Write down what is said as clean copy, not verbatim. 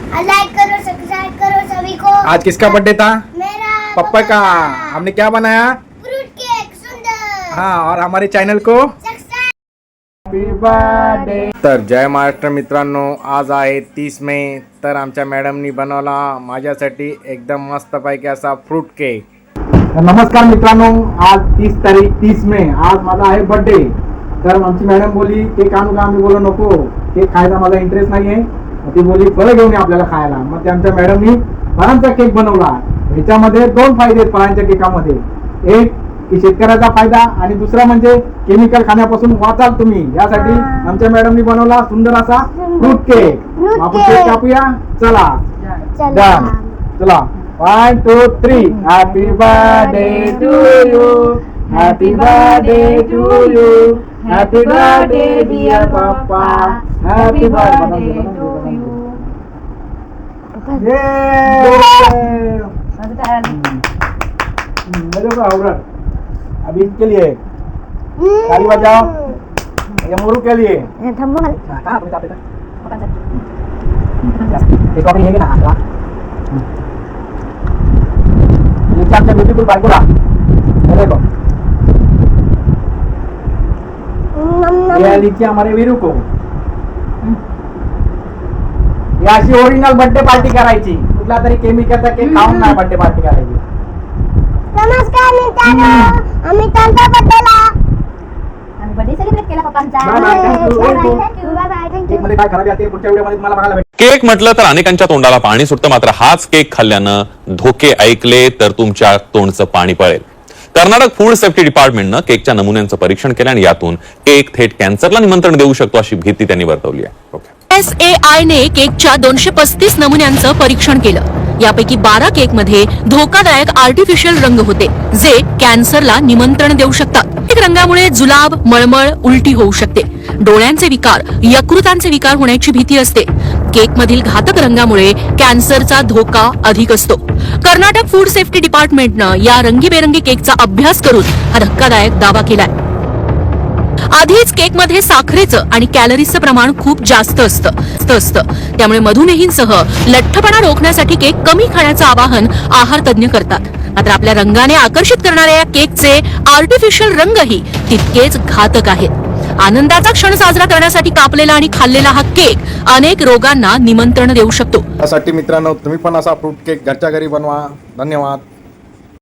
Like करो, subscribe करो सभी को। आज किसका बर्थडे था? मेरा पप्पा का। हमने क्या बनाया? फ्रूट केक सुंदर। हाँ, और हमारे चॅनल को हॅपी बर्थडे। तर जय महाराष्ट्र मित्रांनो, आज आहे 30 मे। तर आमच्या मॅडमनी बनवला माझ्यासाठी एकदम मस्तपैकी असा फ्रूट केक। नमस्कार मित्रांनो, आज 30 मे, आज माझा आहे बर्थडे। तर आमची मॅडम बोली केक आणू का? आम्ही बोललो नको, केक खायचा माझा इंटरेस्ट नाही आहे। ती बोली फळं घेऊन ये आपल्याला खायला। मग ते आमच्या मॅडमनी फळांचा केक बनवला। ह्याच्यामध्ये दोन फायदे आहेत फळांच्या केकामध्ये, एक की शेतकऱ्याचा फायदा आणि दुसरा म्हणजे केमिकल खाण्यापासून वाचाल तुम्ही, यासाठी आमच्या मॅडमनी बनवला सुंदर असा फ्रूट केक। आपण केक कापूया, चला डन। चला 1 2 3 happy birthday to you, happy birthday to you, happy birthday dear papa, happy birthday to you. अभी इसके लिए ताली बजाओ, ये मोरू के लिए। ब्यूटीफुल बायकोला देखो, ये लीची हमारे वीरू को। अशी ओरिजिनल बर्थडे पार्टी करायची, कुठला तरी केमिकलचा केक खाऊन नाही बर्थडे पार्टी करायची। नमस्कार मित्रांनो, आम्ही त्यांचा बर्थडेला आम्ही बर्थडे सेलिब्रेट केला पप्पांचा। Thank you, bye bye. केक मध्ये काय खराबी असते पुढच्या व्हिडिओ मध्ये तुम्हाला बघायला भेटेल। केक म्हटलं तर अनेकांच्या तोंडाला पाणी सुटतं, मात्र हाच केक खाल्ल्यानं धोके ऐकले तर तुमच्या तोंडचं पाणी पळेल। कर्नाटक फूड सेफ्टी डिपार्टमेंटनं केकच्या नमुन्यांचं परीक्षण केलं आणि यातून केक थेट कॅन्सरला निमंत्रण देऊ शकतो अशी भीती त्यांनी वर्तवली आहे। SAI ने केकच्या 235 नमुन्यांचं परीक्षण केलं। यापैकी 12 केकमध्ये धोकादायक आर्टिफिशियल रंग होते, जे कॅन्सरला निमंत्रण देऊ शकतात। केक रंगामुळे जुलाब, मळमळ, उलटी होऊ शकते। डोळ्यांचे विकार, यकृतांचे विकार होण्याची भीती असते। केकमधील घातक रंगामुळे कॅन्सरचा धोका अधिक असतो। कर्नाटक फूड सेफ्टी डिपार्टमेंटनं या रंगीबेरंगी केकचा अभ्यास करून हा धक्कादायक दावा केलाय। आधीच केकमध्ये साखरेचं आणि कॅलरीजचं प्रमाण खूप जास्त असतं, त्यामुळे मधुमेहींसह लठ्ठपणा रोखण्यासाठी केक कमी खाण्याचं आवाहन आहार तज्ञ करतात। मात्र आपल्या रंगाने आकर्षित करणाऱ्या या केकचे आर्टिफिशियल रंगही तितकेच घातक आहेत। आनंदाचा क्षण साजरा करण्यासाठी कापलेला आणि खाल्लेला हा केक अनेक रोगांना निमंत्रण देऊ शकतो। त्यासाठी मित्रांनो, तुम्ही पण असा फ्रूट केक घरच्या घरी बनवा। धन्यवाद।